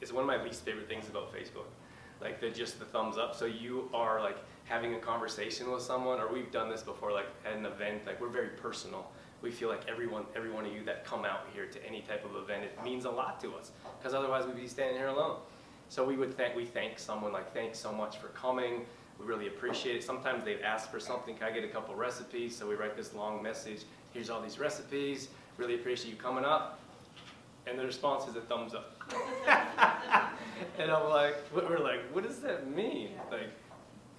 it's one of my least favorite things about Facebook. Like just the thumbs up. So you are like having a conversation with someone, or we've done this before, like at an event, like we're very personal. We feel like every one of you that come out here to any type of event, it means a lot to us, because otherwise we'd be standing here alone. So we thank someone, like, thanks so much for coming. We really appreciate it. Sometimes they've asked for something, can I get a couple recipes? So we write this long message, here's all these recipes, really appreciate you coming up. And the response is a thumbs up. And I'm like, we're like, what does that mean? Like,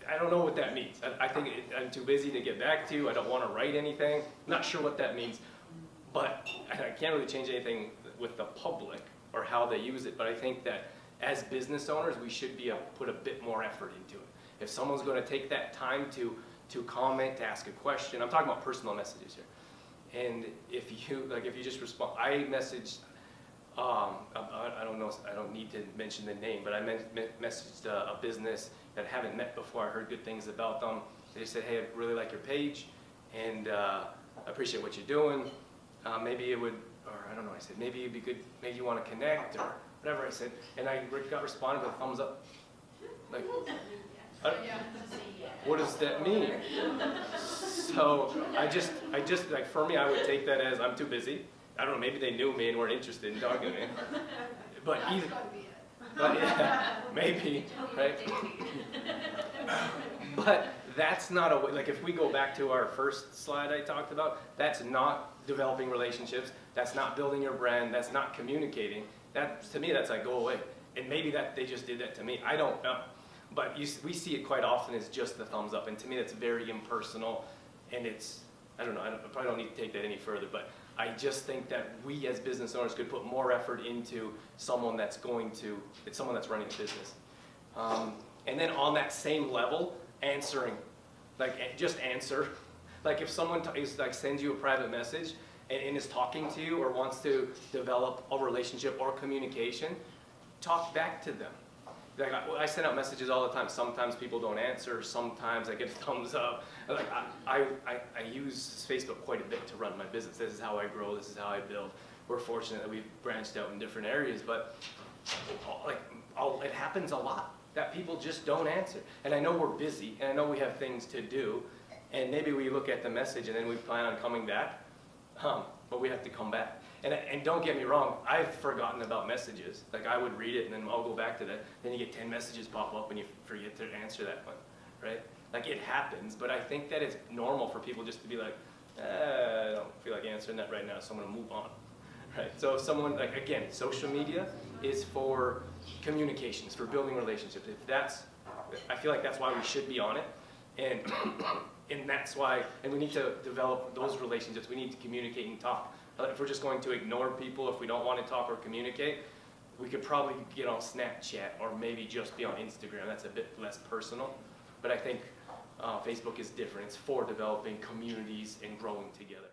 I don't know what that means. I think I'm too busy to get back to you. I don't want to write anything. I'm not sure what that means. But I can't really change anything with the public or how they use it. But I think that as business owners, we should put a bit more effort into it. If someone's going to take that time to comment, to ask a question, I'm talking about personal messages here. And if you just respond, I messaged, I don't know, I don't need to mention the name, but I messaged a business that I haven't met before. I heard good things about them. They just said, hey, I really like your page, and I appreciate what you're doing. Maybe it would, or I don't know, I said, maybe it'd be good, maybe you want to connect, or whatever I said. And I got responded with a thumbs up. Like, what does that mean? So I just, like, for me, I would take that as I'm too busy. I don't know, maybe they knew me and weren't interested in talking to me. But either, yeah, maybe, right? But that's not a way, like if we go back to our first slide I talked about, that's not developing relationships, that's not building your brand, that's not communicating. That, to me, that's like, go away. And maybe that they just did that to me, I don't know. But we see it quite often as just the thumbs up, and to me that's very impersonal, and it's, I don't know, I probably don't need to take that any further, but I just think that we as business owners could put more effort into someone that's running a business. And then on that same level, answering, like just answer. Like if someone sends you a private message and is talking to you or wants to develop a relationship or communication, talk back to them. Like I send out messages all the time. Sometimes people don't answer. Sometimes I get a thumbs up. Like I use Facebook quite a bit to run my business. This is how I grow. This is how I build. We're fortunate that we've branched out in different areas, but it happens a lot that people just don't answer. And I know we're busy, and I know we have things to do, and maybe we look at the message and then we plan on coming back, but we have to come back. And don't get me wrong, I've forgotten about messages. Like I would read it and then I'll go back to that. Then you get 10 messages pop up and you forget to answer that one, right? Like it happens, but I think that it's normal for people just to be like, I don't feel like answering that right now, so I'm gonna move on, right? So if someone, like again, social media is for communications, for building relationships. I feel like that's why we should be on it. And that's why, and we need to develop those relationships. We need to communicate and talk. If we're just going to ignore people, if we don't want to talk or communicate, we could probably get on Snapchat or maybe just be on Instagram. That's a bit less personal. But I think Facebook is different. It's for developing communities and growing together.